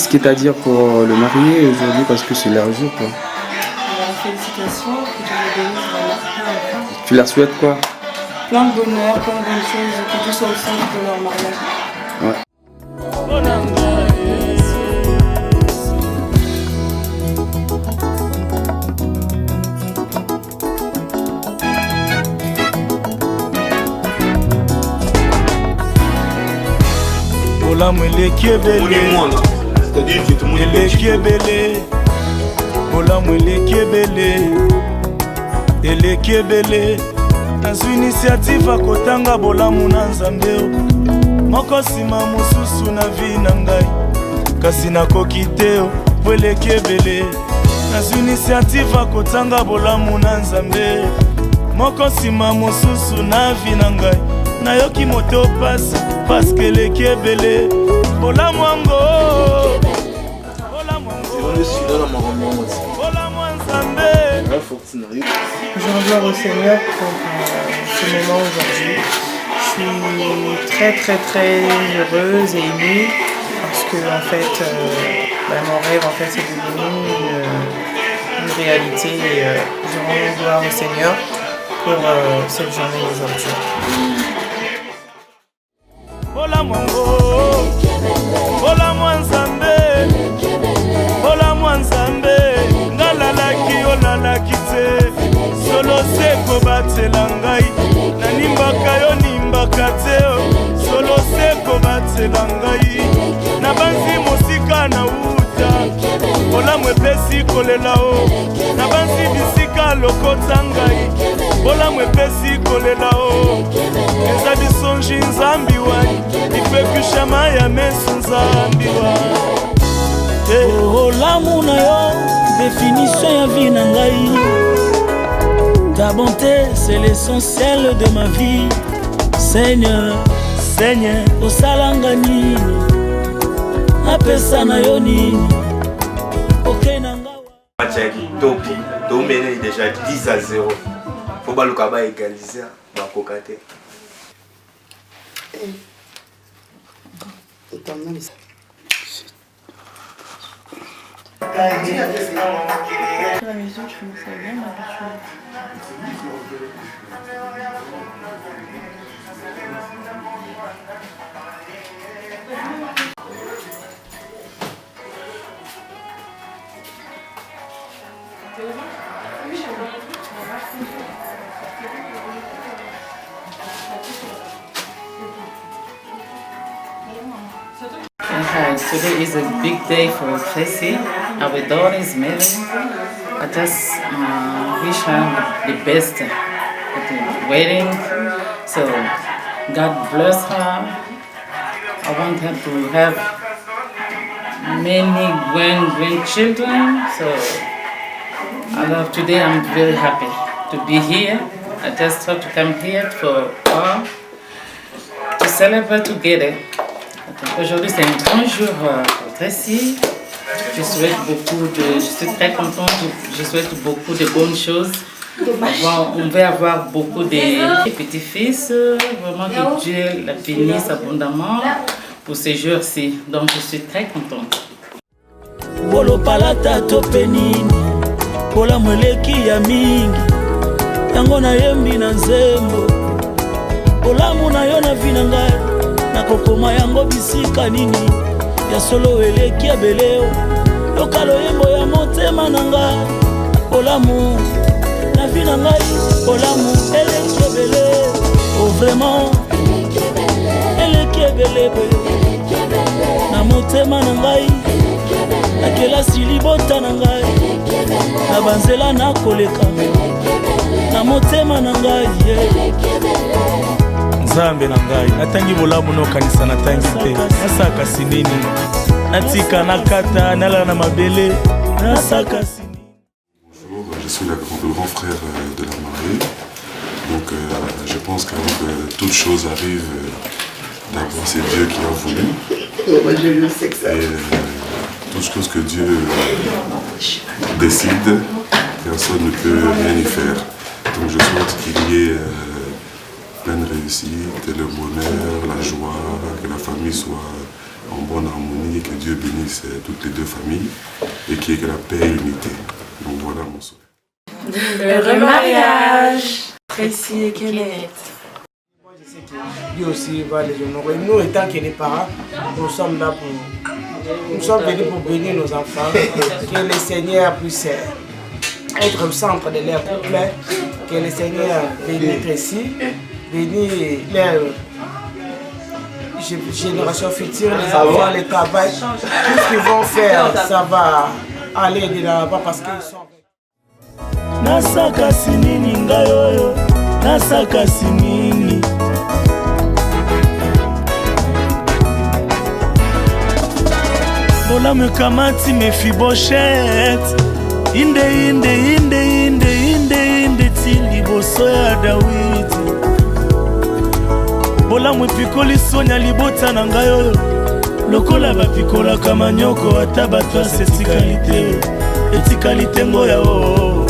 qu'est-ce que tu as à dire pour le marié aujourd'hui parce que c'est leur jour quoi. Félicitations, que Dieu les bénisse vraiment. Tu leur souhaites quoi? Plein de bonheur, plein de bonnes choses, que tout soit au centre de leur mariage. Ouais. Bolamu eleki ebele, eleki ebele. Bolamu eleki ebele, eleki ebele. Nazwi initiative akotanga bolamu na Nzambe moko nsima mosusu na vi na ngai kasi nakoki te po eleki ebele. Nazwi initiative akotanga bolamu na Nzambe moko nsima mosusu na vi na ngai nayoki moto pasi paske eleki ebele. Bolamu yango bolamu ya Nzambe. Je rends gloire au Seigneur pour ce moment aujourd'hui. Je suis très heureuse et émue parce que en fait, mon rêve en fait c'est devenu une réalité et je rends gloire au Seigneur pour cette journée aujourd'hui. Bolamu yango bolamu ya Nzambe bolamu ya Nzambe ngalalaki olalaki te solo se kobatela ngai nanimbaka yo nimbaka te solo se kobatela ngai nabanzi mosika na uta bolamu epesi kolela o nabanzi bisika lokota ngai bolamu epesi kolela o eza bisonji Nzambi wai ifekushama ya mesu Nzambi wai. Bolamu na yo définition ya vie na ngai. Ta bonté c'est l'essentiel de ma vie. Seigneur, Seigneur, osalanga nini apesa na yo nini oke na nga. Match ya Kitopi domene déjà 10-0. Faut baluka ba égaliser bakoka te. La maison, je commençais bien, ma Hi, today is a big day for Tracy. Our daughter is married. I just wish her the best at the wedding. So God bless her. I want her to have many grandchildren. So today I'm very happy to be here. I just thought to come here for her to celebrate together. Aujourd'hui c'est un grand jour pour Tracy. Je suis très contente, je souhaite beaucoup de bonnes choses. On va avoir beaucoup de petits-fils, vraiment que Dieu la bénisse abondamment pour ces jours-ci. Donc je suis très contente. Bolopalata topenini, bola mweleki ya mingi, yango na yembi na nzembo, bolamu na yo na vina ngai. Nakokoma yango bisika nini ya solo eleki ya beleo yoka loyembo ya motema na ngai bolamu na vi na ngai bolamu eleki ebele oh vraiment eleki ebele na motema na ngai na kelasi libota na ngai na banzela nakoleka na motema na ngai Nzambe na ngai natangi bolamu no kanisa natangi te nasaka sinini natika nakata nala na mabele nasaka sinini. Bonjour, je suis le grand frère de la mariée. Donc je pense qu'avec toute chose arrive, d'abord c'est Dieu qui a voulu. Moi je le sais que ça. Et toute chose que Dieu décide, personne ne peut rien y faire. Donc je souhaite qu'il y ait pleine réussite, le bonheur, la joie, que la famille soit en bonne harmonie, que Dieu bénisse toutes les deux familles et qu'il y ait que la paix et l'unité. Donc voilà mon souhait. Heureux mariage, Tracy et Kenneth. Moi je sais que lui aussi va les honorer. Nous étant que les parents, nous sommes là pour... Nous sommes venus pour bénir nos enfants, que le Seigneur puisse être au centre de leur couple, que le Seigneur bénisse Tracy, bénisse leur génération future, les enfants, le travail, tout ce qu'ils vont faire, ça va aller de là-bas parce qu'ils sont... Nasakasi nini ngai oyo, nasakasi nini. Bola me kamati me Mephibosheth, inde tili boso ya Dawidi. Bola me pikoli sonya libota na ngai oyo, lokola bapikola kama nyoko ata bato etikalité ngoya o.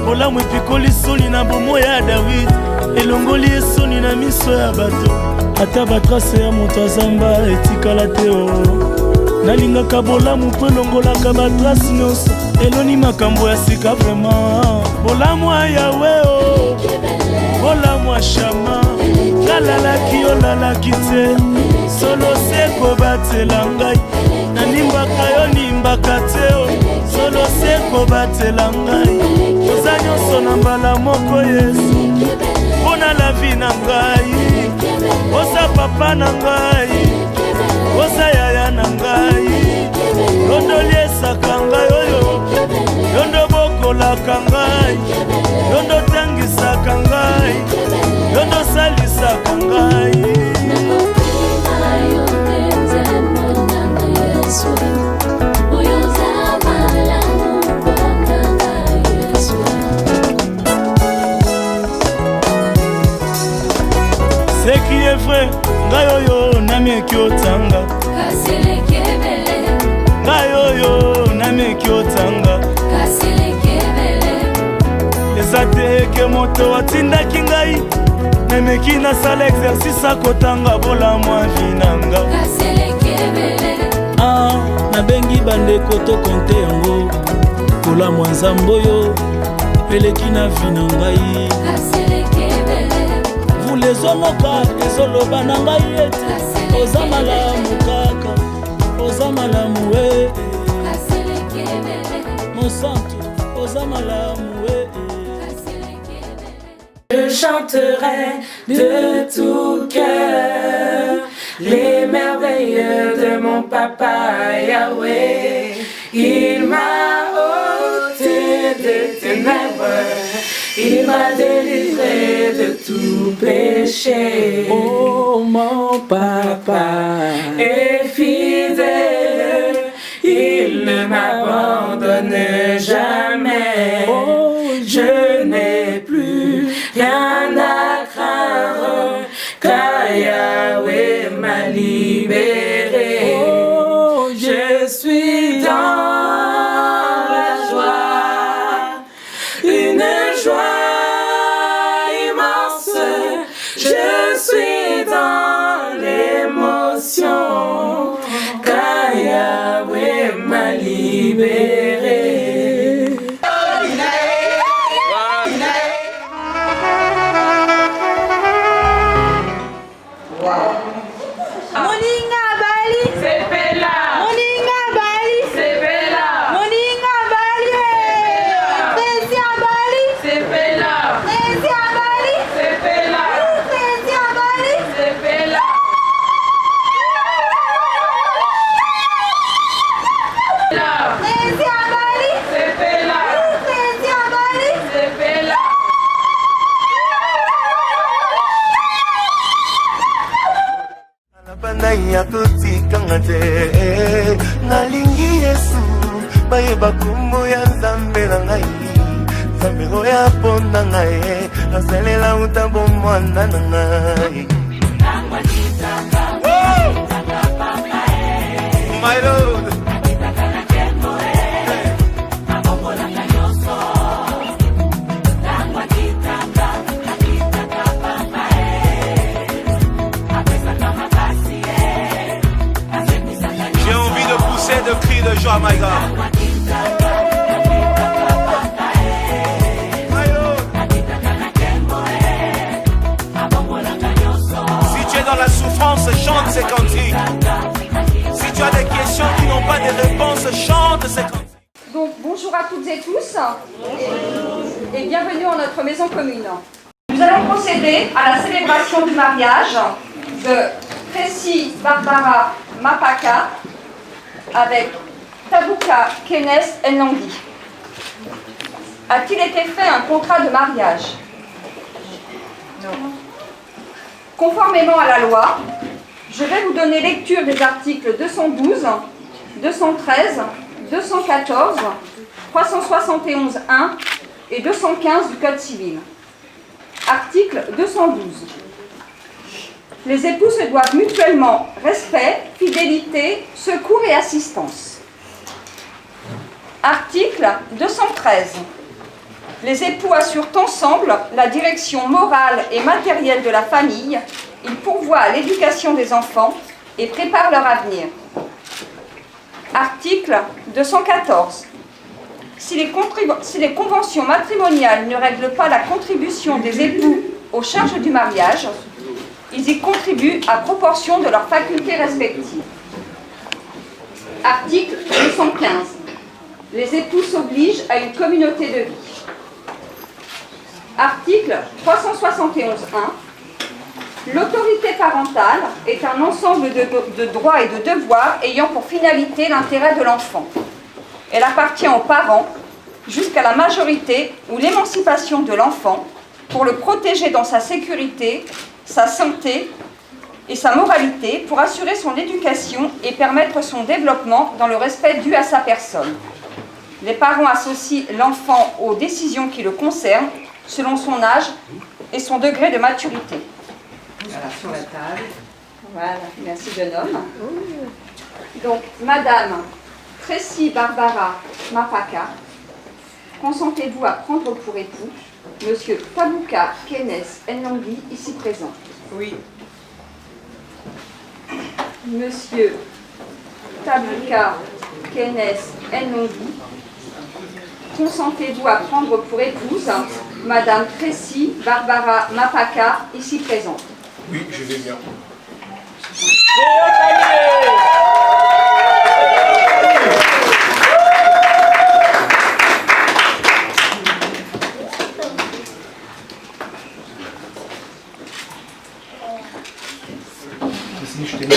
Bola me pikoli soni na bomo ya David, elongoli esoni na miso ya bato ata batrase ya moto azamba etikala te o. Nalingaka bolamu mpe elongolaka batrase nyonso eloni makambo ya sika vraiment. Bolamu ya Yawe o, bolamu ya Shama, nalalaki olalaki te, solo se kobatela ngai, nanimbaka yo nimbaka te o, solo se kobatela ngai. Oza nyonso na mbala moko Yesu, mpona la vi na ngai, oza papa na ngai, oza yaya na ngai, yondo liesaka ngai oyo, yondo bokolaka ngai, yondo tangisaka ngai, yondo salisaka ngai. Ce qui est vrai, ngai oyo nameki otanga, ngai oyo nameki otanga, eza te ke moto atindaki ngai, nameki nasala exercice akotanga bolamu ya vi nanga. Nabengi bandeko tokonte yango, bolamu ya Nzambe oyo eleki na vi na ngai. Lezonoka ezoloba na ngai ete oza malamu kaka, oza malamu we Monsanto, oza malamu we. Je chanterai de tout cœur les merveilles de mon papa Yahweh. Il m'a ôté des ténèbres, il m'a délivré de tout péché. Oh, mon papa est fidèle, il ne m'abandonne jamais. Oh, je n'ai plus rien à craindre, car Yahweh m'a libéré. Oh, je suis dans la joie, une joie immense. Je suis dans l'émotion, car Yahweh m'a libéré. Yakutikanga te nalingi Yesu bayeba kombo ya Nzambe na ngai, Nzambe oyo aponda ngai asalela utambo mwana na ngai. My Lord, toutes et tous et bienvenue en notre maison commune. Nous allons procéder à la célébration du mariage de Tracy Barbara Mapaka avec Tabuka Kenes Nlongi. A-t-il été fait un contrat de mariage? Non. Conformément à la loi, je vais vous donner lecture des articles 212, 213, 214, 371.1 et 215 du Code civil. Article 212. Les époux se doivent mutuellement respect, fidélité, secours et assistance. Article 213. Les époux assurent ensemble la direction morale et matérielle de la famille, ils pourvoient à l'éducation des enfants et préparent leur avenir. Article 214. Si les conventions matrimoniales ne règlent pas la contribution des époux aux charges du mariage, ils y contribuent à proportion de leurs facultés respectives. Article 215. Les époux s'obligent à une communauté de vie. Article 371.1. L'autorité parentale est un ensemble de droits et de devoirs ayant pour finalité l'intérêt de l'enfant. Elle appartient aux parents jusqu'à la majorité ou l'émancipation de l'enfant pour le protéger dans sa sécurité, sa santé et sa moralité, pour assurer son éducation et permettre son développement dans le respect dû à sa personne. Les parents associent l'enfant aux décisions qui le concernent selon son âge et son degré de maturité. Voilà, sur la table. Voilà, merci jeune homme. Donc, Madame Tracy Barbara Mapaka, consentez-vous à prendre pour époux Monsieur Tabuka Kenes Nlongi, ici présent? Oui. Monsieur Tabuka Kenes Nlongi, consentez-vous à prendre pour épouse Madame Tracy Barbara Mapaka, ici présente? Oui, je vais bien. Je t'ai mis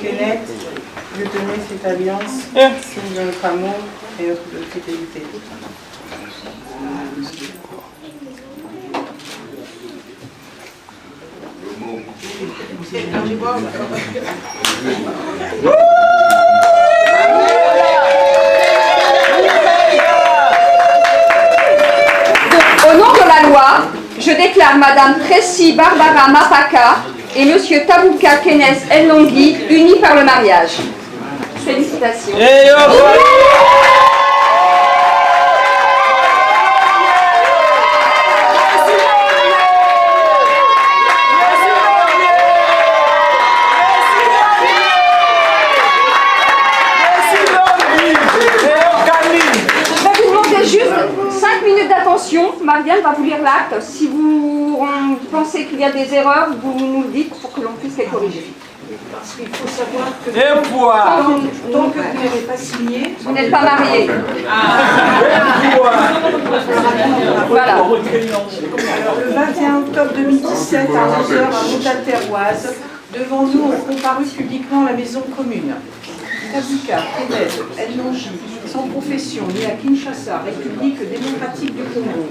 Kenneth, je te mets cette alliance, signe de notre amour et notre fidélité. Au nom de la loi, je déclare Madame Tracy Barbara Mapaka et Monsieur Tabuka Kenes Nlongi unis par le mariage. Félicitations. Marianne va vous lire l'acte. Si vous pensez qu'il y a des erreurs, vous nous le dites pour que l'on puisse les corriger. Parce qu'il faut savoir que tant que vous n'avez pas signé, vous n'êtes pas marié. Voilà. Alors, le 21 octobre 2017 à 11h à Montalterroise, devant nous ont comparu publiquement la maison commune. Tabuka Kenes Nlongi, sans profession, né à Kinshasa, République démocratique du Congo,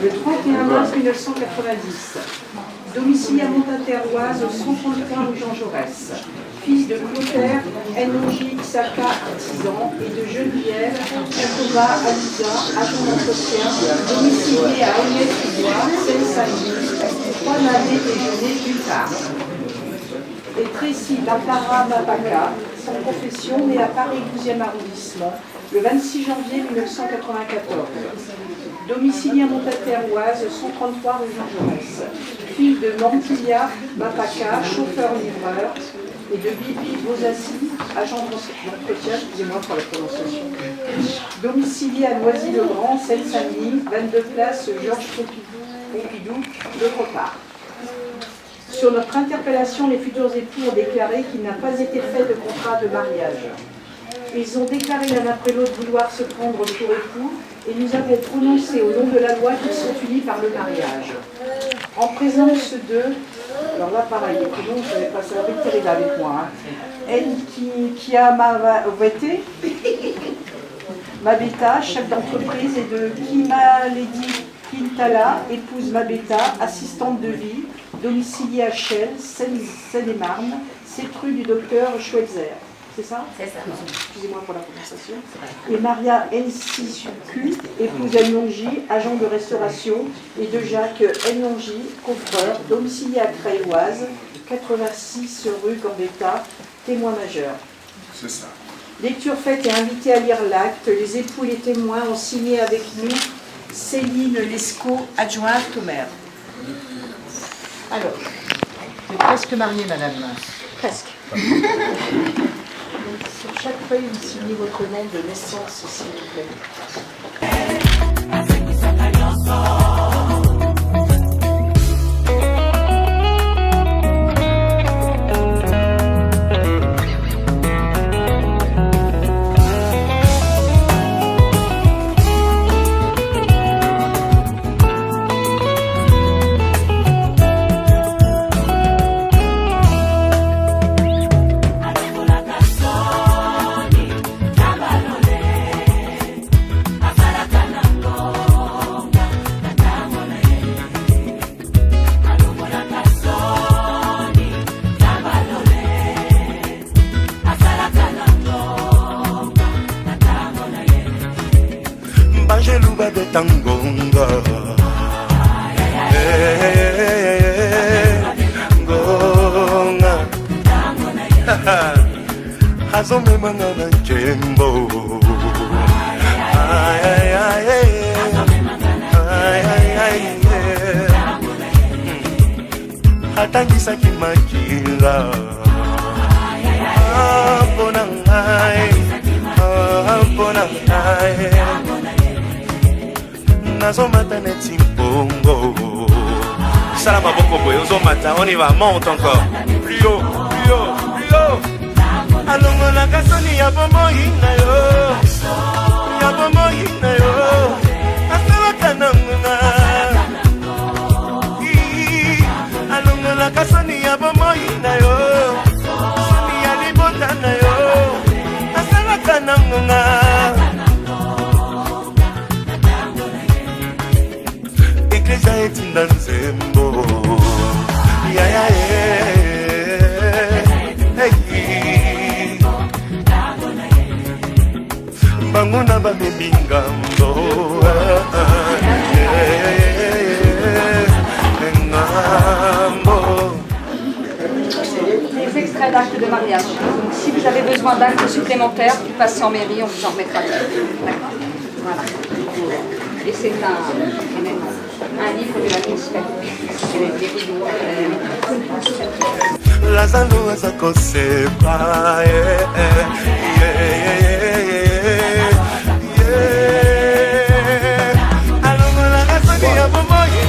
le 31 mars 1990. Domicile à Montalterroise, 133 rue Jean Jaurès. Fils de Clotaire Nlongi Saka, artisan, et de Geneviève Jacoba Aliza, agent d'entretien, domicilié à Agnès-sous-Bois, Seine-Saint-Denis, 3 années déjeuner d'une part. Et Tracy Barbara Mapaka, sans profession, née à Paris 12e arrondissement, le 26 janvier 1994. Domicilié à Montalterroise, 133 rue Jean Jaurès. Fille de Mantilia Mapaka, chauffeur-livreur, et de Bibi Bozassi, agent d'entretien, excusez-moi pour la prononciation, domicilié à Noisy-le-Grand, Seine-Saint-Denis, 22 place Georges Pompidou, de Cropart. Sur notre interpellation, les futurs époux ont déclaré qu'il n'a pas été fait de contrat de mariage. Ils ont déclaré l'un après l'autre vouloir se prendre pour époux et nous avons prononcé au nom de la loi qu'ils sont unis par le mariage. En présence de, alors là pareil, les prénoms, je vais passer avec Teresa avec moi, Nkia Mavete, Mabeta, chef d'entreprise, et de Kimaledi Quintala, épouse Mabeta, assistante de vie, domiciliée à Chelles, Seine-et-Marne, 7 rue du docteur Schweitzer. C'est ça? C'est ça. Excusez-moi pour la prononciation. Et Maria Nsisuku, épouse Nyonji, agent de restauration, et de Jacques Nyonji, coffreur, domicilié à Crayoise, 86 rue Gambetta, témoin majeur. C'est ça. Lecture faite et invité à lire l'acte. Les époux et les témoins ont signé avec nous Céline Lescaut, adjointe au maire. Alors, vous êtes presque mariée, madame. Presque. Sur chaque feuille, vous signez votre nom de naissance, s'il vous plaît. Luba de Tangonga, Gonga, Hazome Mangana Jembo, Hatangisa Kimakila, Bonangai, Bonangai. Nazomata neti mbongo. Salam à beaucoup boy, Ozomata, on y va, monte encore. Plus haut, plus haut, plus haut. Alongo na kasoni ya bomo hina yo. Ya bomo hina yo. Asala kananga. Alongo na kasoni ya bomo hina yo. Soni ya libota na yo. Asala kananga. Iglesia etinda nzembo ya ya bango na babebi ngambo Les extraits d'actes de mariage. Donc, si vous avez besoin d'actes supplémentaires, vous passez en mairie, on vous en remettra. D'accord? Voilà. Et c'est un livre de la municipalité. Lazalo azakosepa alongola kasoni ya bomoyi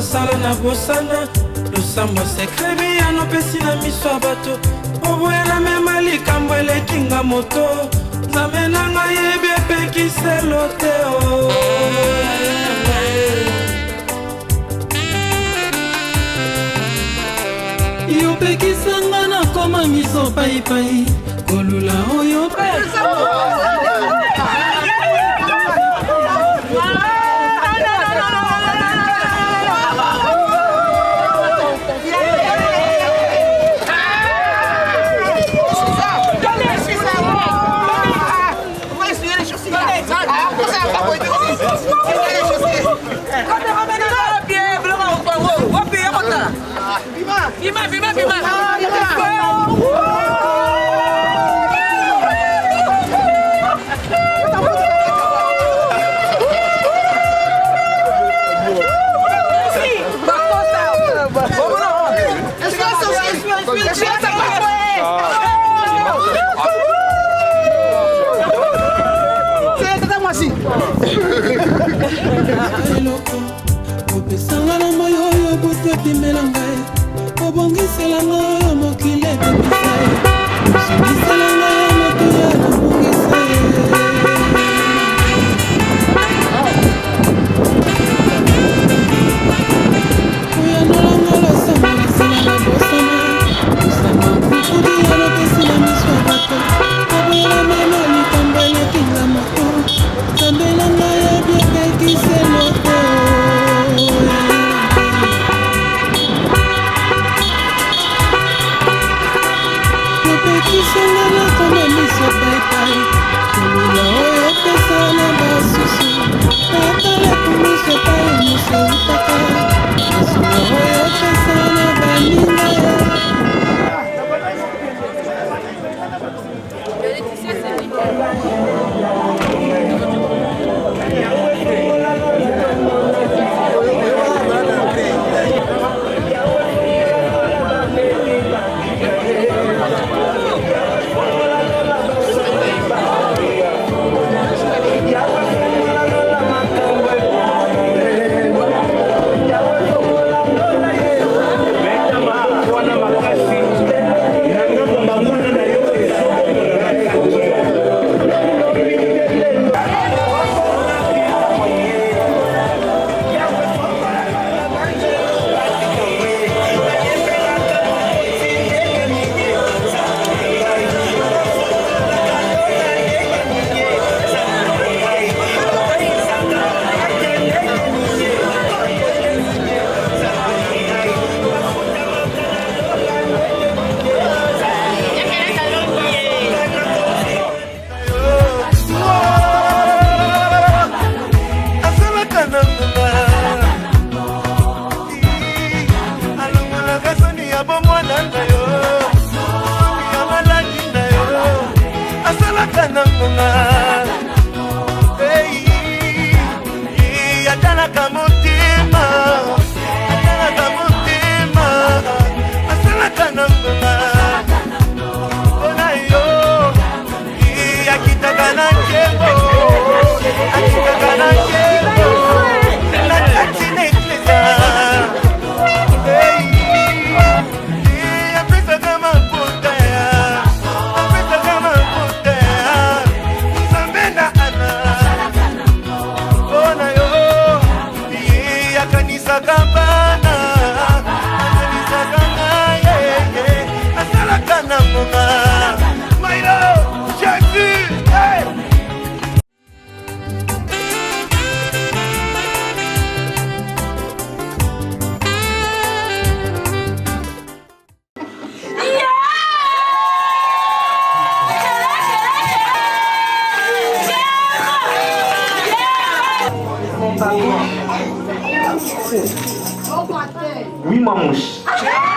Sala na bosana, le samba secret bien opesi na miso bato. obwela mema likambo elekinga moto nzambe na ngai yebi epekiselo te yopekisanga na koma miso paipai kolula oyo opesanga na moi oyo botepimela ngai obongisela ngai oyo mokili etepisa ye osungisela ngai oyo motuya nabongisa ye oyanolanga losambo nasila na bosana osama mpukudi ya lopesi na miso ya bato aboyela mema likambo elekinga moto nzambela ngai yebi epekiselo te opekisanga na koma miso paipai kolula oyo opesa na basusu atala kumiso pai miso utaka masuwa oyo opesa na baninga Oui, mamouche. Yeah.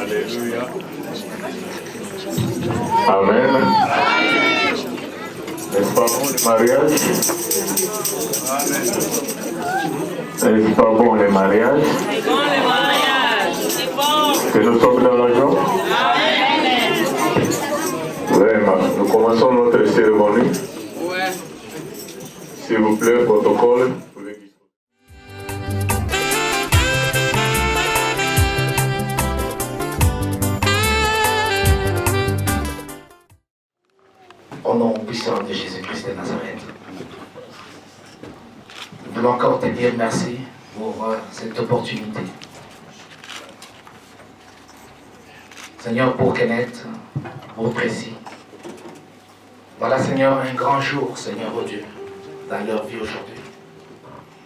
Alléluia. Amen. N'est-ce pas bon le mariage? N'est-ce pas bon le mariage? C'est bon le mariage. C'est bon. Que nous sommes dans la joie? Vraiment, nous commençons notre cérémonie. Ouais. S'il vous plaît, protocole. Au nom puissant de Jésus-Christ de Nazareth, nous voulons encore te dire merci pour cette opportunité. Seigneur, pour Kenneth, pour Tracy. Voilà, Seigneur, un grand jour, Seigneur, oh Dieu, dans leur vie aujourd'hui,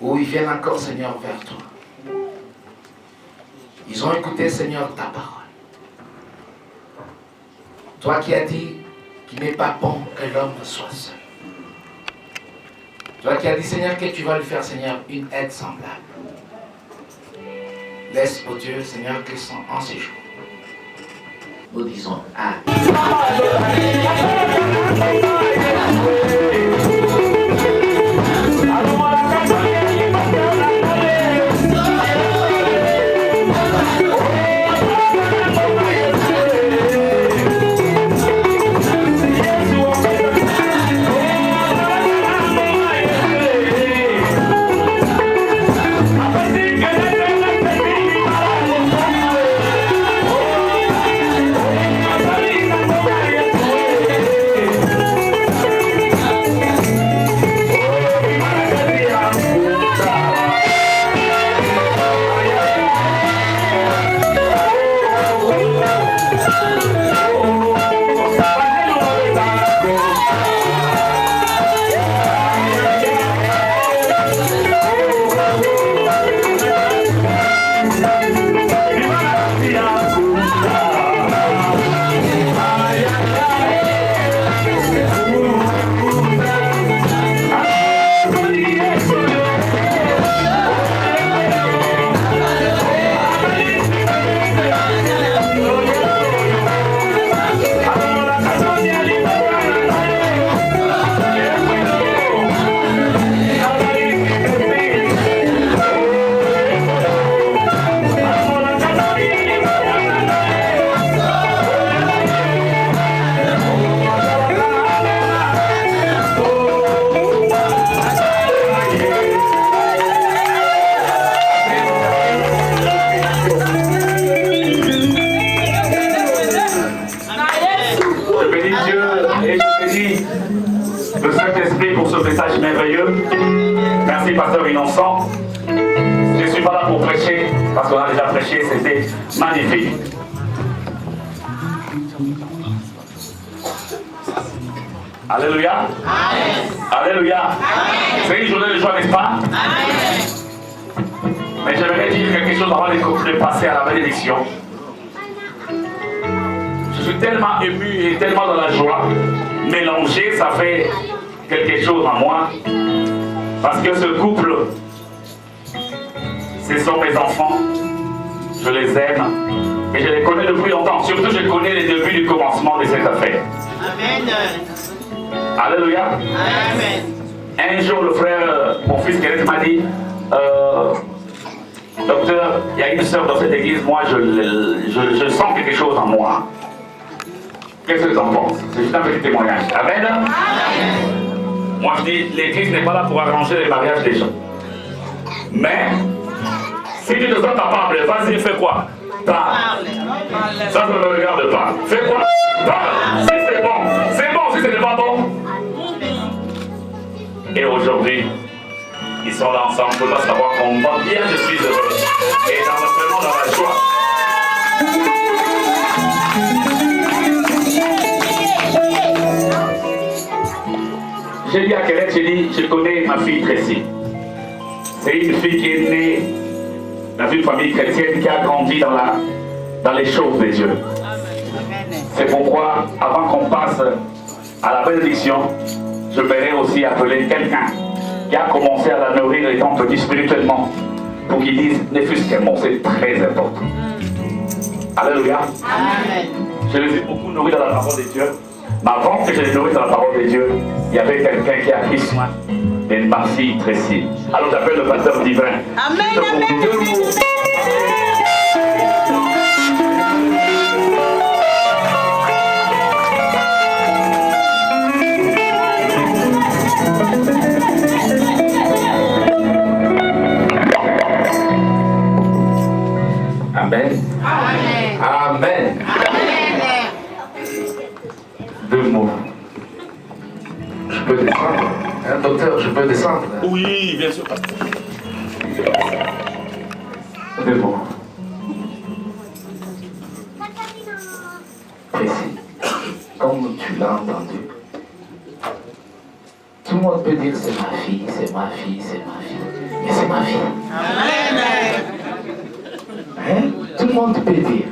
où ils viennent encore, Seigneur, vers toi. Ils ont écouté, Seigneur, ta parole. Toi qui as dit qu'il n'est pas bon que l'homme soit seul. Toi qui as dit, Seigneur, que tu vas lui faire, Seigneur, une aide semblable. Laisse, oh Dieu, Seigneur, qu'ils sont en séjour. Nous disons Amen. Le Saint-Esprit pour ce message merveilleux. Merci, pasteur Innocent. Je ne suis pas là pour prêcher, parce qu'on a déjà prêché, c'était magnifique. Alléluia. Amen. Alléluia. C'est une journée de joie, n'est-ce pas? Amen. Mais j'aimerais dire quelque chose avant de passer à la bénédiction. Je suis tellement ému et tellement dans la joie. Mélanger, ça fait quelque chose en moi. Parce que ce couple, ce sont mes enfants. Je les aime. Et je les connais depuis longtemps. Surtout, je connais les débuts du commencement de cette affaire. Amen. Alléluia. Amen. Un jour, le frère, mon fils Kenneth m'a dit, docteur, il y a une sœur dans cette église, moi je sens quelque chose en moi. Qu'est-ce que tu en penses? C'est juste un petit témoignage. Amen. Amen. Moi je dis, l'église n'est pas là pour arranger les mariages des gens. Mais, si tu te sens capable, vas-y, fais quoi? Parle. Ça ne me regarde pas. Fais quoi? Parle. Si c'est bon, c'est bon. Si ce n'est pas bon. Et aujourd'hui, ils sont là ensemble. Il faut savoir combien je suis heureux. Et vraiment dans la joie. J'ai dit à Kenneth, j'ai dit, je connais ma fille Tracy. C'est une fille qui est née dans une famille chrétienne qui a grandi dans les choses de Dieu. C'est pourquoi, avant qu'on passe à la bénédiction, je voudrais aussi appeler quelqu'un qui a commencé à la nourrir étant petit spirituellement, pour qu'il dise, ne fût-ce qu'un mot, c'est très important. Alléluia. Je les ai beaucoup nourris dans la parole de Dieu. Mais avant que je les nourrisse dans la parole de Dieu, il y avait quelqu'un qui a pris soin de ma fille Tracy. Alors j'appelle le pasteur divin. Amen, amen. Amen. Amen. Amen. Deux mots. Je peux descendre. Hein, docteur, je peux descendre. Oui, bien sûr, pasteur. Deux mots. Précis. Comme tu l'as entendu. Tout le monde peut dire c'est ma fille, c'est ma fille, c'est ma fille. Mais c'est ma fille. Amen. Hein? Tout le monde peut dire.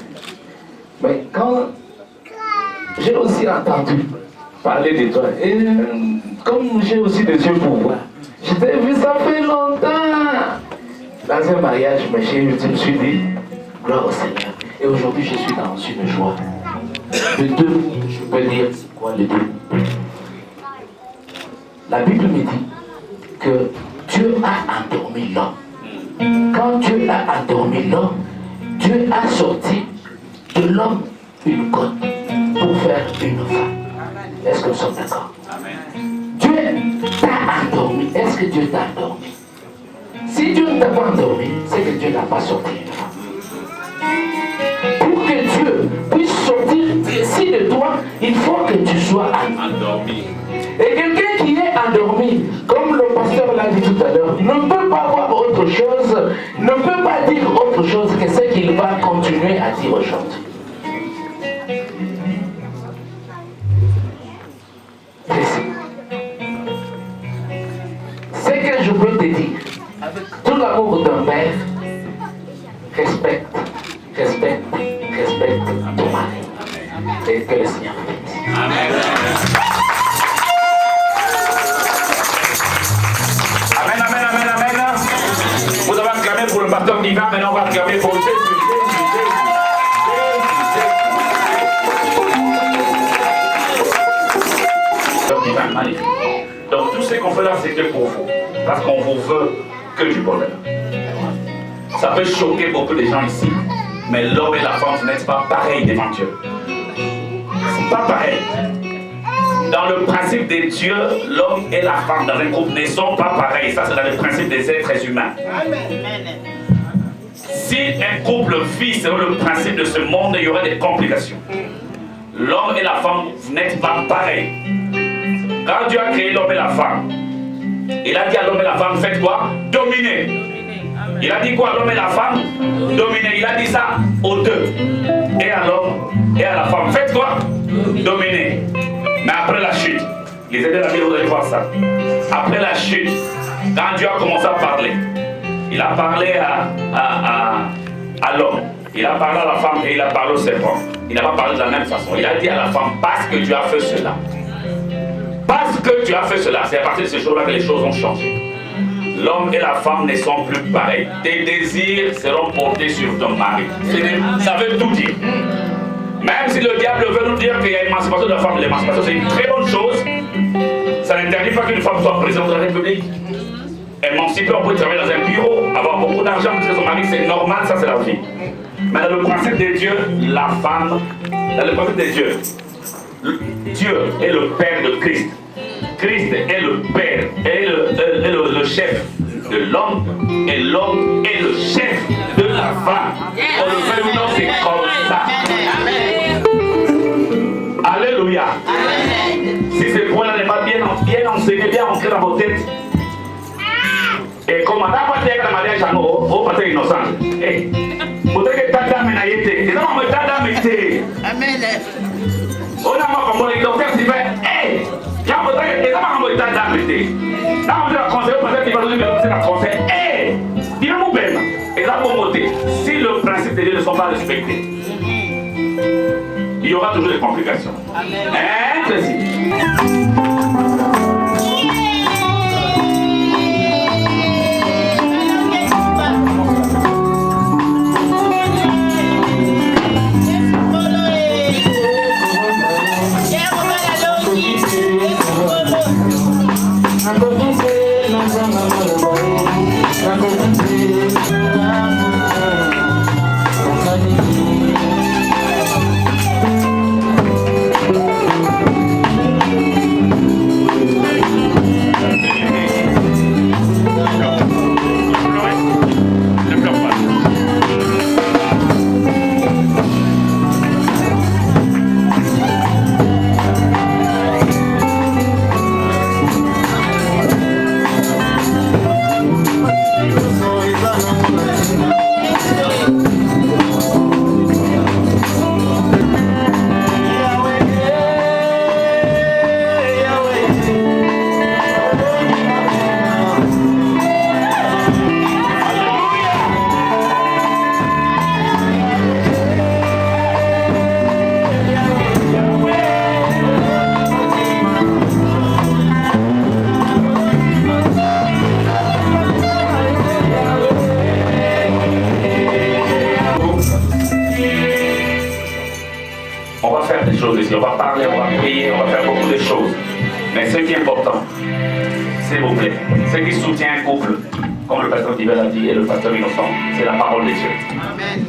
Mais quand j'ai aussi entendu parler de toi, et comme j'ai aussi des yeux pour voir, je t'ai vu, ça fait longtemps. Dans un mariage, mais je me suis dit, gloire au Seigneur. Et aujourd'hui, je suis dans une joie. De deux, je peux dire quoi le deux. La Bible me dit que Dieu a endormi l'homme. Quand Dieu a endormi l'homme, Dieu a sorti de l'homme une côte pour faire une femme. Est-ce que nous sommes d'accord? Dieu t'a endormi. Est-ce que Dieu t'a endormi? Si Dieu ne t'a pas endormi, c'est que Dieu n'a pas sorti une femme. Pour que Dieu puisse sortir ici de toi, il faut que tu sois endormi. Et quelqu'un qui est endormi, comme le pasteur l'a dit tout à l'heure, ne peut pas voir autre chose, ne peut pas dire autre chose que ce qu'il va continuer à dire aujourd'hui. Ce que je peux te dire, avec tout l'amour d'un père, respecte ton mari. Et que le Seigneur bénisse. Amen. Amen. Vous avez acclamé pour le pasteur divin, maintenant on va acclamer pour Jésus. Magnifique. Donc tout ce qu'on fait là, c'était pour vous. Parce qu'on vous veut que du bonheur. Ça peut choquer beaucoup de gens ici, mais l'homme et la femme, vous n'êtes pas pareils devant Dieu. C'est pas pareil. Dans le principe de Dieu, l'homme et la femme dans un couple ne sont pas pareils. Ça, c'est dans le principe des êtres humains. Si un couple vit selon le principe de ce monde, il y aurait des complications. L'homme et la femme, vous n'êtes pas pareils. Quand Dieu a créé l'homme et la femme, il a dit à l'homme et la femme, faites quoi? Dominer. Il a dit quoi à l'homme et la femme? Dominer. Il a dit ça aux deux. Et à l'homme et à la femme. Faites quoi? Dominer. Mais après la chute, les aides de la Bible, vous allez voir ça. Après la chute, quand Dieu a commencé à parler, il a parlé à l'homme, il a parlé à la femme et il a parlé au serpent. Il n'a pas parlé de la même façon. Il a dit à la femme, parce que tu as fait cela. Parce que tu as fait cela, c'est à partir de ce jour-là que les choses ont changé. L'homme et la femme ne sont plus pareils. Tes désirs seront portés sur ton mari. Ça veut tout dire. Même si le diable veut nous dire qu'il y a l'émancipation de la femme, l'émancipation c'est une très bonne chose, ça n'interdit pas qu'une femme soit présidente de la République. Émancipée, on peut travailler dans un bureau, avoir beaucoup d'argent parce que son mari, c'est normal, ça c'est la vie. Mais dans le principe de Dieu, la femme, dans le principe de Dieu, Dieu est le Père de Christ. Christ est le Père, est le chef de l'homme, et l'homme est le chef de la femme. On le fait ou non, c'est comme ça. Alléluia. Si ce point-là n'est pas bien enseigné, bien ancré dans vos têtes, et comme on n'a pas dit que le mariage est au passé innocent, vous avez que ta dame n'a été, et non, mais ta dame était. Amen. On a pas comme les docteurs qui fait, hey, il y a un peu de temps où ta dame était. Là, on dit la conseil, on peut dire qu'il va donner la conseil, hey, il va nous faire. Et là, pour monter, si le principe de Dieu ne sont pas respectés, il y aura toujours des complications. Hein, Tracy? On va faire des choses ici, on va parler, on va prier, on va faire beaucoup de choses. Mais ce qui est important, s'il vous plaît, ce qui soutient un couple, comme le pasteur Divel a dit et le pasteur Innocent, c'est la parole de Dieu. Amen.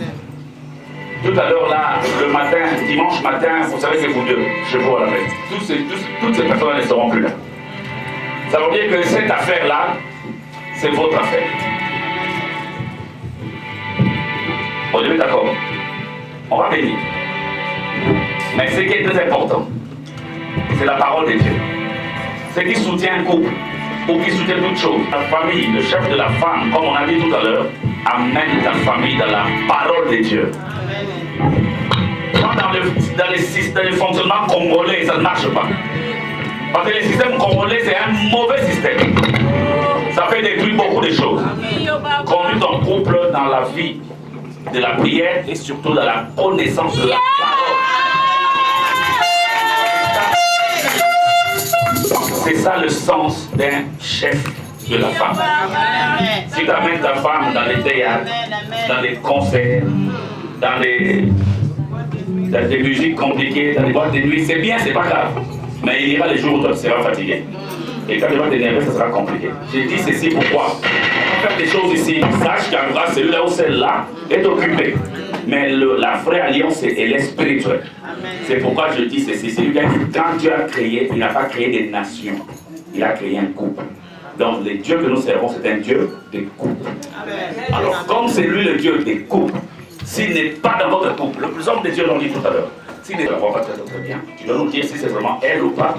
Tout à l'heure là, le matin, dimanche matin, vous savez que vous deux, je vous la fête. Toutes ces personnes ne seront plus là. Ça veut dire que cette affaire-là, c'est votre affaire. On est d'accord. On va bénir. Mais ce qui est très important, c'est la parole de Dieu. Ce qui soutient un couple, ou qui soutient toute chose, la famille, le chef de la femme, comme on a dit tout à l'heure, amène ta famille dans la parole de Dieu. Dans le fonctionnement congolais, ça ne marche pas. Parce que le système congolais, c'est un mauvais système. Ça fait détruire beaucoup de choses. Conduire ton couple dans la vie de la prière et surtout dans la connaissance de la parole. C'est ça le sens d'un chef de la femme. Si tu amènes ta femme dans les théâtres, dans les concerts, dans des musiques compliquées, dans les boîtes de nuit, c'est bien, c'est pas grave. Mais il y aura les jours où toi tu seras fatigué. Et quand tu vas t'énerver, ça sera compliqué. J'ai dit ceci pourquoi? On va faire des choses ici. Sache qu'en grâce, celui-là ou celle-là est occupé. Mais la vraie alliance, elle est spirituelle. C'est pourquoi je dis ceci. C'est lui quand Dieu a créé, il n'a pas créé des nations. Il a créé un couple. Donc le Dieu que nous servons, c'est un Dieu de couple. Alors comme c'est lui le Dieu des couples, s'il n'est pas dans votre couple, le plus homme de Dieu l'ont dit tout à l'heure, s'il ne la voit pas très bien, tu dois nous dire si c'est vraiment elle ou pas.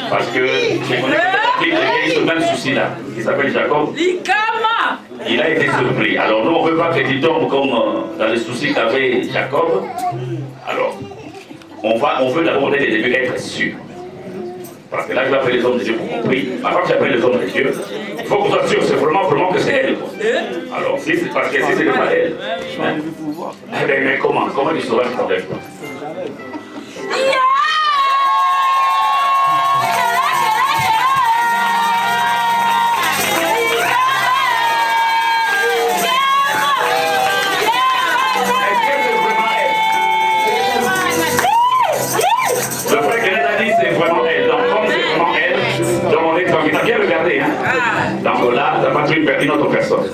Parce que je connais qu'il y a ce même souci-là, qui s'appelle Jacob. Il a été surpris. Alors nous, on ne veut pas que tu tombes comme dans les soucis qu'avait Jacob. Alors, on veut d'abord dès le début être sûr. Parce que là, je vais appeler les hommes de Dieu pour compris. Avant que j'appelle les hommes de Dieu, il faut qu'on soit sûr, c'est vraiment que c'est elle. Alors, si c'est parce que si c'est pas elle, mais comment tu sauras que ça t'enlève pas? Donc là, tu n'as pas pris une autre personne.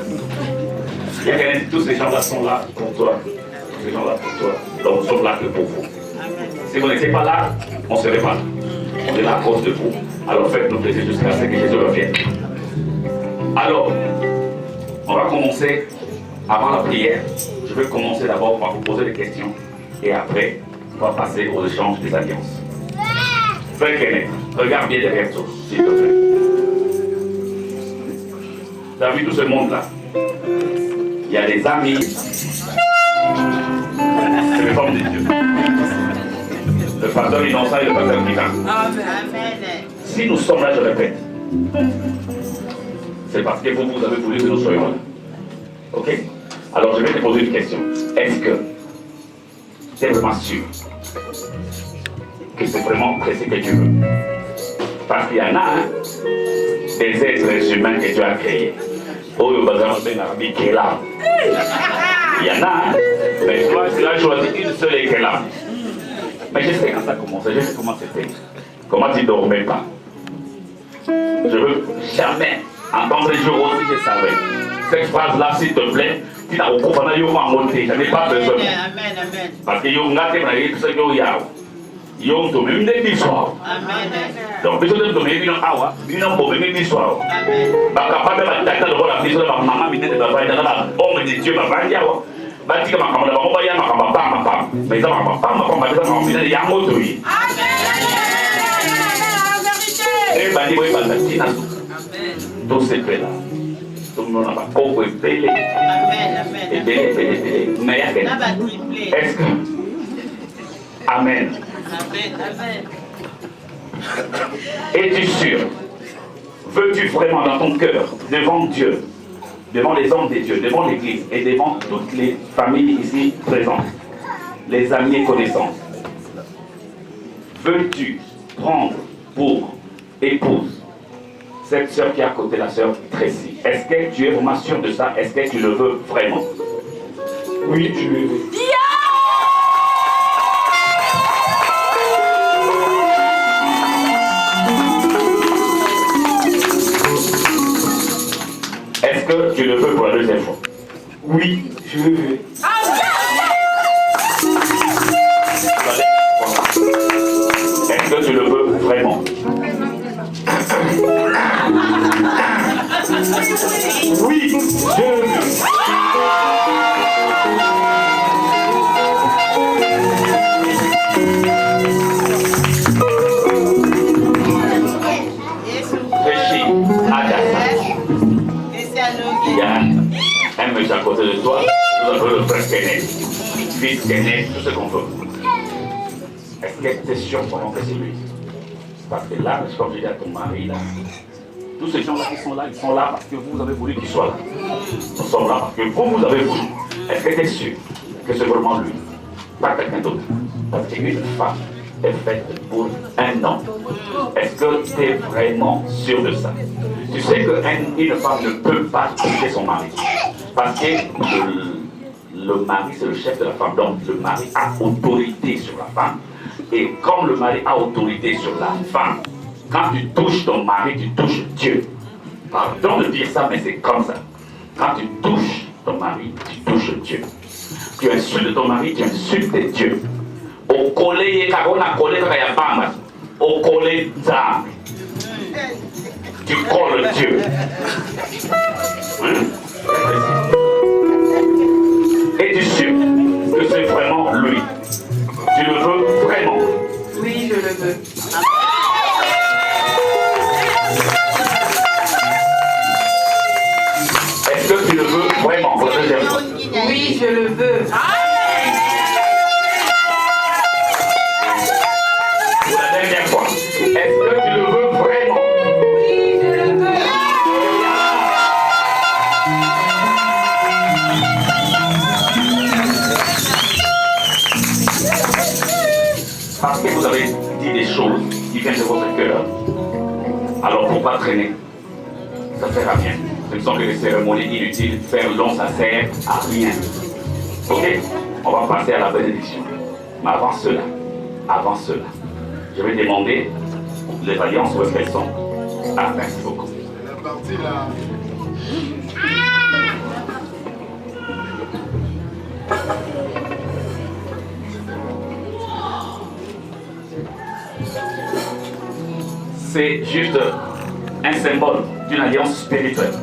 Il y a quelqu'un, tous ces gens-là sont là pour toi. Tous ces gens-là pour toi. Donc nous sommes là que pour vous. Si vous n'étiez pas là, on ne serait pas là. On est là à cause de vous. Alors faites-nous plaisir jusqu'à ce que Jésus revienne. Alors, on va commencer avant la prière. Je vais commencer d'abord par vous poser des questions. Et après, on va passer aux échanges des alliances. Frère Kenneth, regarde bien derrière toi, s'il te plaît. Tu as vu tout ce monde-là? Il y a des amis. C'est les femmes de Dieu. Le pasteur Innocent et le pasteur Guitan. Si nous sommes là, je répète, c'est parce que vous avez voulu que nous soyons là. Ok? Alors je vais te poser une question. Est-ce que tu es vraiment sûr que c'est vraiment ce que tu veux? Parce qu'il y en a des êtres humains que Dieu a créés. Il y en a, mais toi tu as choisi une seule et qu'elle a. Mais je sais quand ça commence, je sais comment c'était. Comment tu ne dormais pas. Je ne veux jamais entendre les jours aussi, je savais. Cette phrase-là, s'il te plaît, tu n'as aucun problème, je n'ai pas besoin. Parce que tu as besoin. Yom to même des soirs. Donc, besoin de tomber une awa, une ambo même des soirs. Parce que pas de la le voilà, besoin de ma maman, mais de la homme de Dieu, ma bandia. Bati ma camarade, ma baya, ma camarade, ma femme. Mais ça, ma femme, ma femme, ma fille, yango to yi. Et bandi boy bandi na. Tout c'est fait là. Tout le monde a pas beaucoup payé. Amen, amen. Mais est-ce que Amen. Amen. Es-tu sûr? Veux-tu vraiment dans ton cœur, devant Dieu, devant les hommes de Dieu, devant l'Église et devant toutes les familles ici présentes, les amis et connaissances, veux-tu prendre pour épouse cette sœur qui est à côté de la sœur Tracy? Est-ce que tu es vraiment sûr de ça? Est-ce que tu le veux vraiment? Oui, je le veux. que tu le veux pour la deuxième fois? Oui, je le veux. Est-ce que tu le veux vraiment? Oui, je le veux. Il y a un monsieur à côté de toi, nous avons le frère Kenneth, fils Kenneth, tout ce qu'on veut. Est-ce que tu es sûr vraiment que c'est lui? Parce que là, comme je dis à ton mari, là, tous ces gens-là qui sont là, ils sont là parce que vous avez voulu qu'ils soient là. Nous sommes là parce que vous avez voulu. Est-ce que tu es sûr que c'est vraiment lui? Pas quelqu'un d'autre. Parce qu'une femme est faite pour un homme. Est-ce que tu es vraiment sûr de ça? Tu sais qu'une femme ne peut pas quitter son mari. Parce que le mari, c'est le chef de la femme. Donc le mari a autorité sur la femme. Et comme le mari a autorité sur la femme, quand tu touches ton mari, tu touches Dieu. Pardon de dire ça, mais c'est comme ça. Quand tu touches ton mari, tu touches Dieu. Tu insultes ton mari, tu insultes Dieu. Au collé, car on a collé Kayabama. Au collé d'âme. Tu colles Dieu. Et tu sais que c'est vraiment lui. Tu le veux vraiment? Oui, je le veux. Est-ce que tu le veux vraiment pour la deuxième fois? Oui, je le veux. Pour la dernière fois. Est-ce que tu le veux vraiment? Oui, je le veux. Parce que vous avez dit des choses qui viennent de votre cœur. Alors pourquoi traîner? Ça ne sert à rien. Ce ne sont que des cérémonies inutiles. Faire long, ça sert à rien. Ok? On va passer à la bénédiction. Mais avant cela, je vais demander les alliances où est-ce qu'elles sont. Ah, merci beaucoup. La partie là. C'est juste un symbole d'une alliance spirituelle.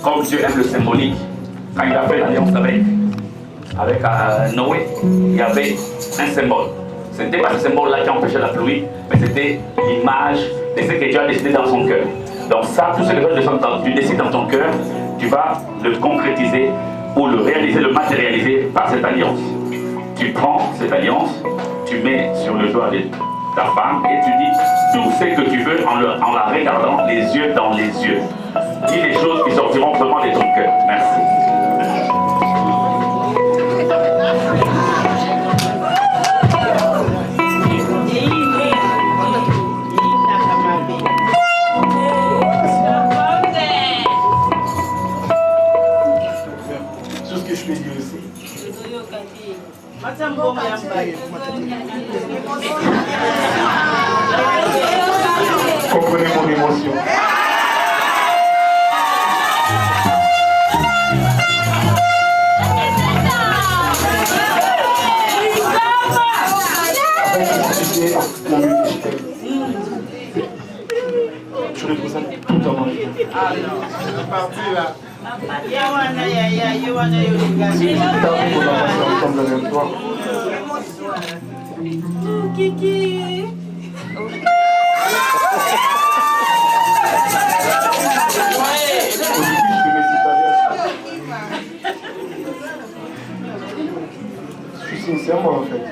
Comme Dieu aime le symbolique, quand il a fait l'alliance avec Noé, il y avait un symbole. Ce n'était pas ce symbole-là qui empêchait la pluie, mais c'était l'image de ce que Dieu a décidé dans son cœur. Donc ça, tout ce que tu décides dans ton cœur, tu vas le concrétiser ou le réaliser, le matérialiser par cette alliance. Tu prends cette alliance, tu mets sur le doigt de ta femme et tu dis tout ce que tu veux en la regardant les yeux dans les yeux. Dis les choses qui sortiront vraiment de ton cœur. Merci. Tout ce que je peux dire aussi. Comprenez mon émotion. Je représente tout dans mon vie. La partie là. Ensemble avec toi. Kiki. Je suis sincèrement en fait.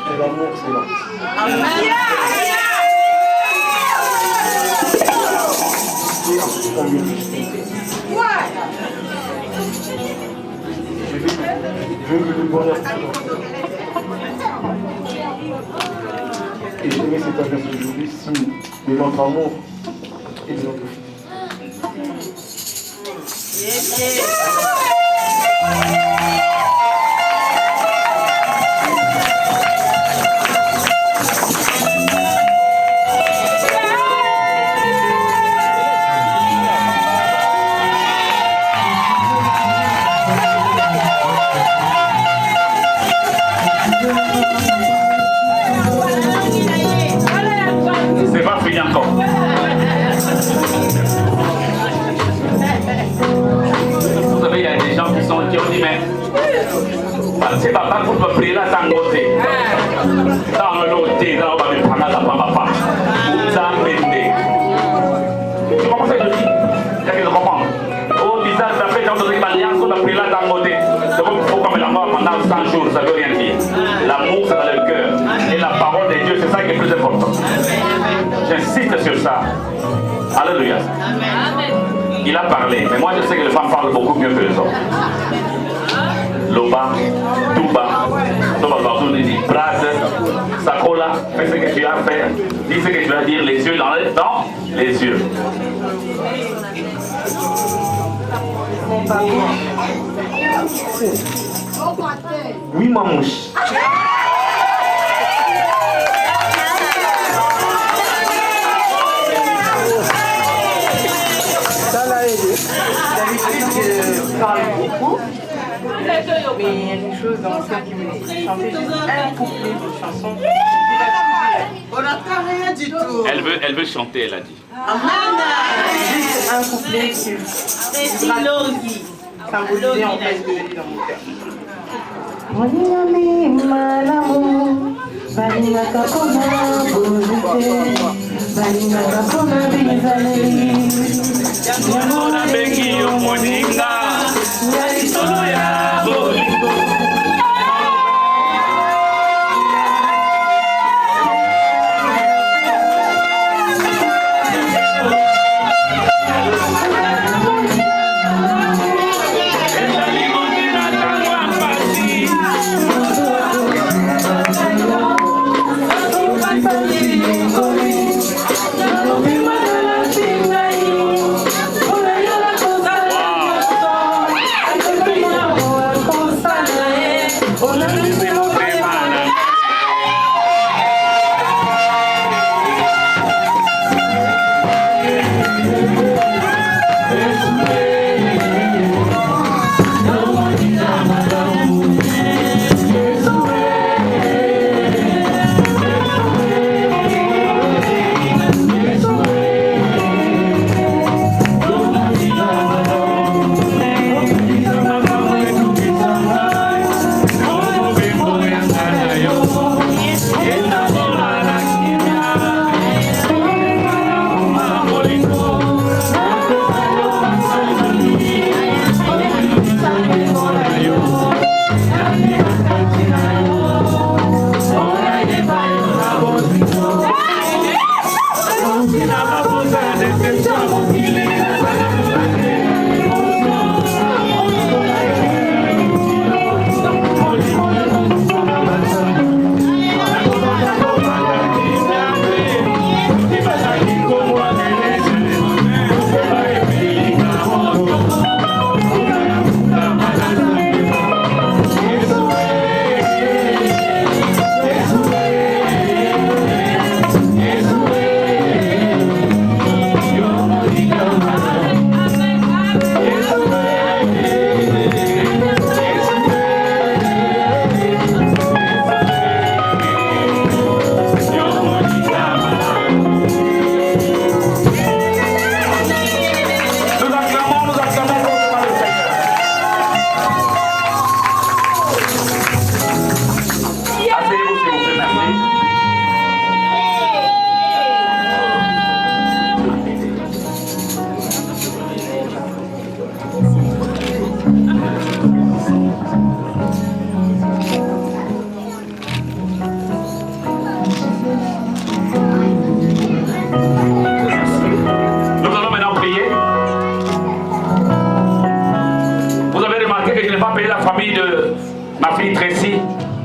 Et l'amour c'est là. Je veux que le bonheur et je mets cette adresse aujourd'hui signe de notre amour et de notre fille. pour me prier là, tant côté. Dans le loté, dans le bas, dans le papa. Tu comprends ce que je dis? C'est que je comprends. Au visage, ça fait quand on dit l'alliance, on a pris là, dans côté. C'est comme il faut comme l'amour pendant 100 jours, ça veut rien dire. L'amour, c'est dans le cœur. Et la parole de Dieu, c'est ça qui est plus important. J'insiste sur ça. Alléluia. Il a parlé, mais moi je sais que les femmes parlent beaucoup mieux que les hommes. Loba, Touba, Toba Bazouni dit Brad, Sakola, fais ce que tu as à faire, dis ce que tu vas dire, les yeux dans les yeux. Oui, mamouche. D'habitude, je parle beaucoup, mais il y a quelque chose dans ça qui me dit chanter juste un couplet de chanson. On n'entend rien du tout. Elle veut chanter, elle a dit. Amen. Juste un couplet qui symbolisait en fait de dans mon cœur. Yamona bengi yo moninga Yali solo ya bolingo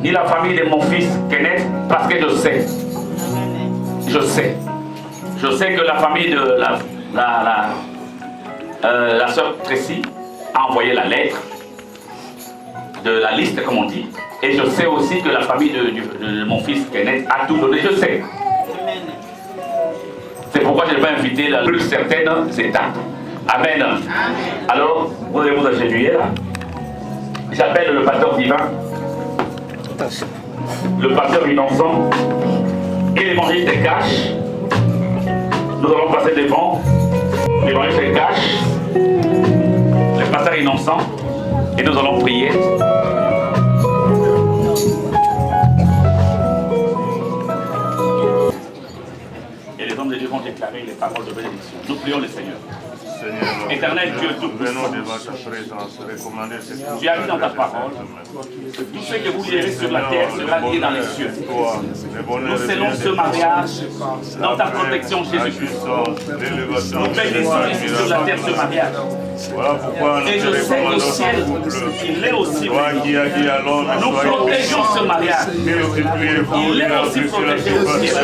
Ni la famille de mon fils Kenneth, parce que je sais. Je sais que la famille de la sœur Tracy a envoyé la lettre de la liste, comme on dit. Et je sais aussi que la famille de mon fils Kenneth a tout donné, je sais. C'est pourquoi je vais inviter la plus certaine, c'est Tante. Amen. Alors, vous allez vous agenouiller là. J'appelle le pasteur divin, le pasteur innocent et l'évangile des caches. Nous allons passer devant l'évangile des caches, le pasteur innocent, et nous allons prier. déclarer les paroles de bénédiction. Nous prions le Seigneur. Éternel Dieu Tout-Puissant, tu as dit dans ta parole que tout ce que vous lirez sur la terre sera lié dans les cieux. Nous scellons ce mariage dans ta protection, Jésus-Christ. Nous bénissons ici sur la terre ce mariage. Et je sais qu'au ciel, il est aussi béni. Nous protégeons ce mariage. Il est aussi protégé au ciel.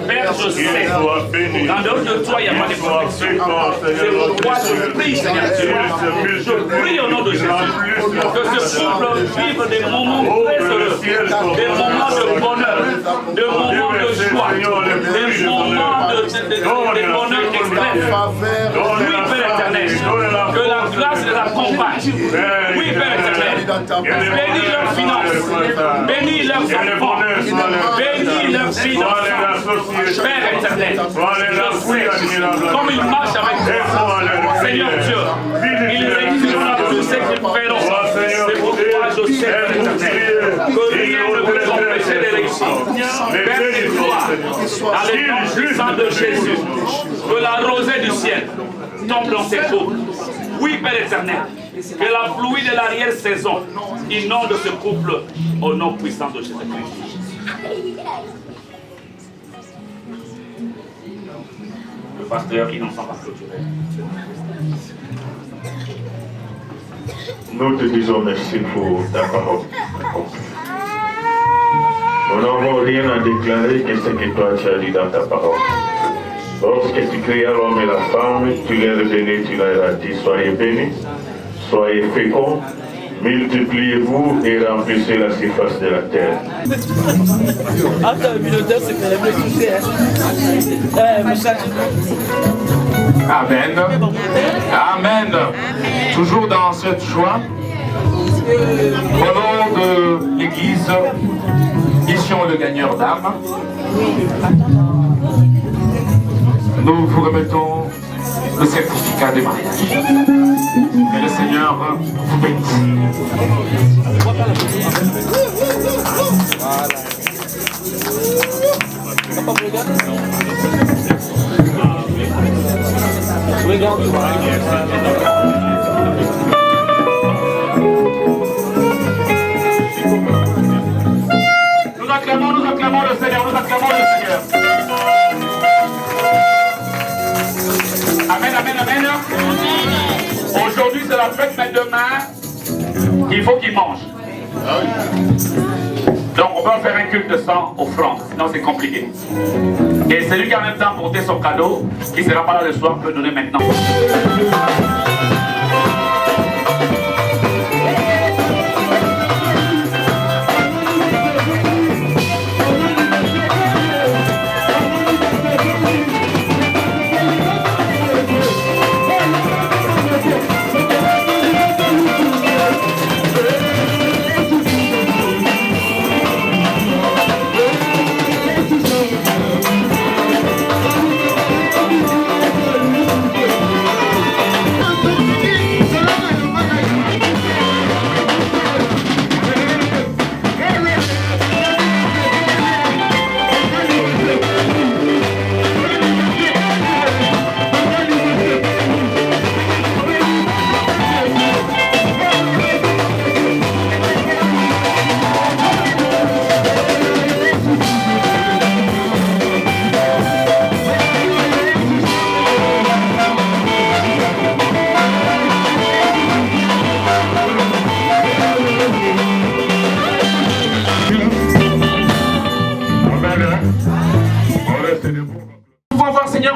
Père, je sais, en dehors de toi, il n'y a pas de protection. C'est pourquoi je prie, Seigneur Dieu. Je prie au nom de Jésus que ce couple vive des moments très heureux, des moments de bonheur, des moments de joie, des moments de bonheur extrême. Oui, Père éternel, que la grâce les accompagne. Oui, Père éternel, bénis leurs finances, bénis leurs enfants, bénis leurs finances. Père éternel, je sais, comme ils marchent avec toi, Seigneur Dieu, ils réussiront tout ce qu'ils feront. C'est pourquoi je sais, Père éternel, que rien ne peut les empêcher de réussir. Père de gloire, dans le nom puissant de Jésus, que la rosée du ciel tombe dans ces couples. Oui, Père éternel, que la pluie de l'arrière-saison inonde ce couple au nom puissant de Jésus-Christ. Le pasteur qui n'en s'en va clôturer. Nous te disons merci pour ta parole. Nous n'avons rien à déclarer que ce que toi tu as dit dans ta parole. Lorsque tu créas l'homme et la femme, tu les as bénis, tu leur as dit, soyez bénis, soyez féconds, multipliez-vous et remplissez la surface de la terre. Amen. Amen. Toujours dans cette joie, au nom de l'Église, mission le gagneur d'âme, nous vous remettons le certificat de mariage. Que le Seigneur vous bénisse. Nous acclamons le Seigneur, nous acclamons le Seigneur. Amen, amen, amen. Aujourd'hui c'est la fête, mais demain, il faut qu'il mange. Donc on va faire un culte de sang offrande, sinon c'est compliqué. Et celui qui a en même temps porté son cadeau, qui ne sera pas là le soir, peut donner maintenant.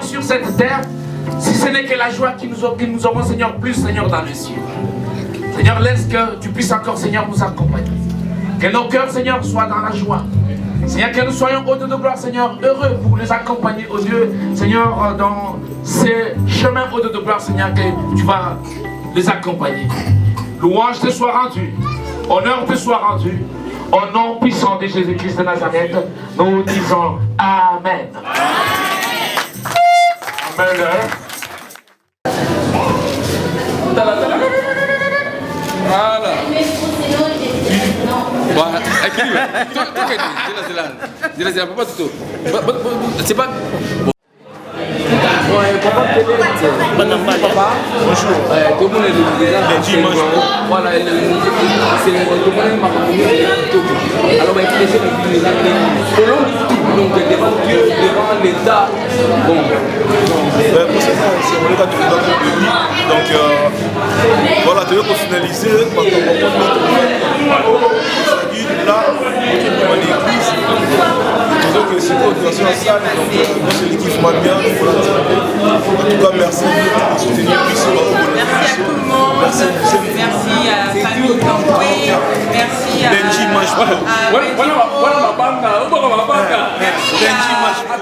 Sur cette terre, si ce n'est que la joie qui nous aurons, Seigneur, plus, Seigneur, dans les cieux. Seigneur, laisse que tu puisses encore, Seigneur, nous accompagner. Que nos cœurs, Seigneur, soient dans la joie. Seigneur, que nous soyons hauts de gloire, Seigneur, heureux pour les accompagner au Dieu, Seigneur, dans ces chemins hauts de gloire, Seigneur, que tu vas les accompagner. Louange te soit rendue, honneur te soit rendu. Au nom puissant de Jésus-Christ de Nazareth, nous disons Amen. Voilà. C'est pas... Papa, bonjour. Tout le monde est voilà, c'est le alors, donc devant l'État, bon. Pour ça, c'est le cas de notre pays. Donc, voilà, tu veux pour finaliser, parce qu'on va là, on l'église. Donc, c'est une organisation à salle, donc c'est l'équipe Mamia. En tout cas, merci de soutenir ici. Merci à tout le monde. Merci à la famille Campoué. Merci à Benji Machpo. Benji Machpo.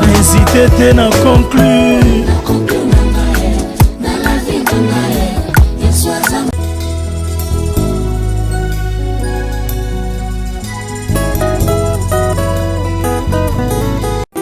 N'hésitez pas